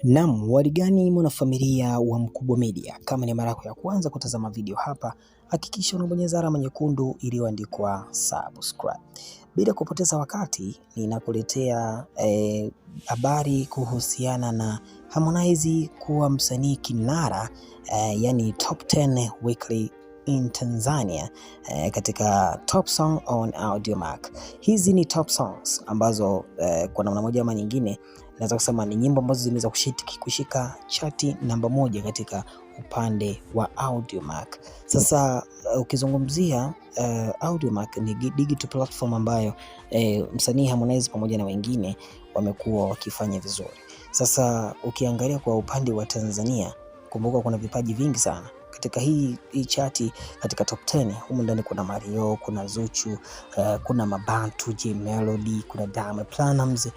Naam, warigani mwanafamilia wa Mkubwa Media. Kama ni mara yako ya kwanza kutazama video hapa, hakikisha unabonyeza alama nyekundu iliyoandikwa subscribe. Bila kupoteza wakati, ninakuletea habari kuhusiana na Harmonize kuwa msanii kinara, yani top 10 weekly in Tanzania, katika top song on Audiomack. Hizi ni top songs ambazo kwa namna moja ama nyingine naweza kusema ni nyimbo ambazo zimeweza kushika chati namba 1 katika upande wa Audiomack. Sasa ukizungumzia Audiomack ni digital platform ambayo msanii Harmonize pamoja na wengine wamekuwa wakifanya vizuri. Sasa ukiangalia kwa upande wa Tanzania, kumbuka kuna vipaji vingi sana katika hii chati. Katika top 10 humu ndani kuna Mario, kuna Zuchu, kuna Mabantu, J Melody, kuna Diamond Platnumz,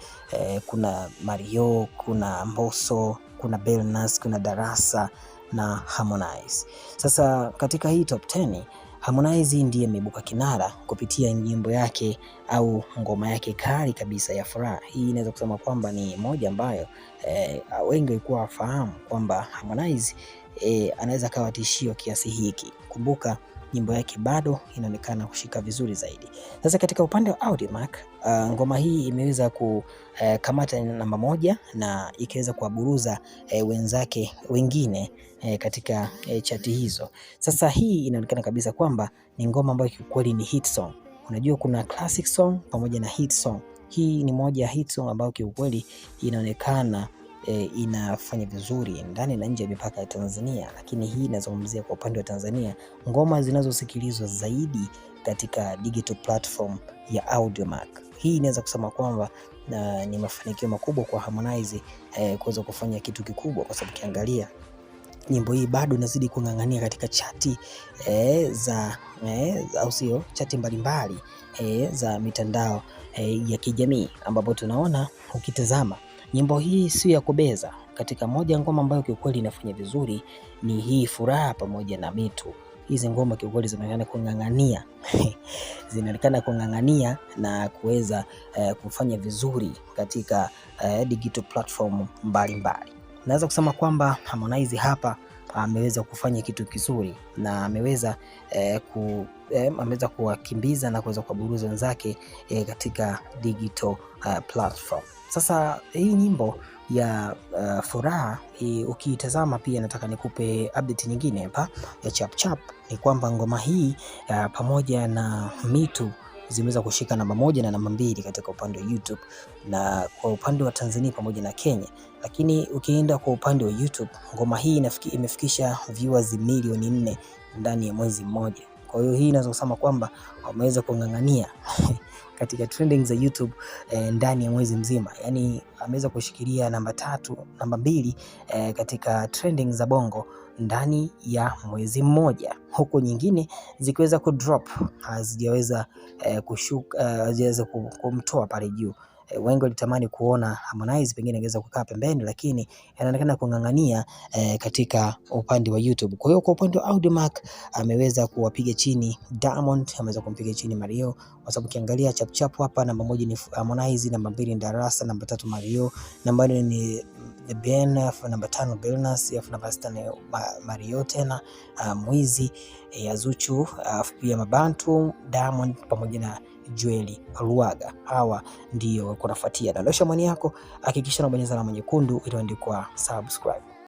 kuna Mario, kuna Mbosso, kuna Billnass, kuna Darasa na Harmonize. Sasa katika hii top 10 Harmonize ndiye ameibuka kinara kupitia nyimbo yake au ngoma yake kali kabisa ya Furaha. Hii inaweza kusema kwamba ni moja ambayo wengi walikuwa wafahamu kwamba Harmonize anaweza kawa tishio kiasi hiki. Kumbuka nyimbo yake bado inaonekana kushika vizuri zaidi. Sasa katika upande wa Audiomack, ngoma hii imeweza kukamata namba 1 na ikaweza kuwaburuza wenzake wengine katika chati hizo. Sasa hii inaonekana kabisa kwamba ni ngoma ambayo kiukweli ni hit song. Unajua kuna classic song pamoja na hit song. Hii ni moja ya hit song ambayo kiukweli inaonekana inafanya vizuri ndani na nje ya mipaka ya Tanzania, lakini hii inazungumzia kwa upande wa Tanzania ngoma zinazosikilizwa zaidi katika digital platform ya Audiomack. Hii inaweza kusema kwamba ni mafanikio makubwa kwa Harmonize kuweza kufanya kitu kikubwa, kwa sababu kiangalia nyimbo hii bado inazidi kung'ang'ania katika chati au sio, chati mbalimbali za mitandao ya kijamii, ambapo tunaona ukitazama nyimbo hii sio ya kubeza. Katika moja ngoma ambayo kiukweli inafanya vizuri ni hii Furaha pamoja na Mitu. Hizi ngoma kiukweli zinaonekana kung'ang'ania na kuweza kufanya vizuri katika digital platform mbalimbali. Naweza kusema kwamba Harmonize hapa ameweza kufanya kitu kizuri na ameweza kuwakimbiza na kuweza kuwaburuza wenzake katika digital platform. Sasa hii nyimbo ya Furaha ukiitazama pia, nataka nikupe update nyingine hapa ya chap chap, ni kwamba ngoma hii pamoja na Mitu zimeweza kushika namba 1 na namba 2 katika upande wa YouTube na kwa upande wa Tanzania pamoja na Kenya. Lakini ukienda kwa upande wa YouTube, ngoma hii imefikisha viewers milioni 4 ndani ya mwezi mmoja. Kwa hiyo hii inaweza kusema kwamba wameweza kung'ang'ania katika trending za YouTube ndani ya mwezi mzima. Yani ameweza kushikilia namba 3, namba 2 katika trending za Bongo ndani ya mwezi mmoja, huku nyingine zikiweza kudrop, hazijaweza kushuka, hazijaweza kumtoa pale juu. Wengi walitamani kuona Harmonize pengine angeweza kukaa pembeni, lakini anaonekana kung'ang'ania katika upande wa YouTube. Kwa hiyo kwa upande wa Audiomack ameweza kuwapiga chini Diamond, ameweza kumpiga chini Mario, kwa sababu ukiangalia chap chap hapa namba 1 ni Harmonize, namba 2 ni Darasa, namba 3 Mario, namba 4 ni The Ben, namba 5 Billnass, namba 6 ni Mario tena Mwizi ya Zuchu, pia Mabantu, Diamond pamoja na Joeli Luaga. Hawa ndio kunafuatia. Dondosha maoni yako, hakikisha unabonyeza alama nyekundu iliyoandikwa subscribe.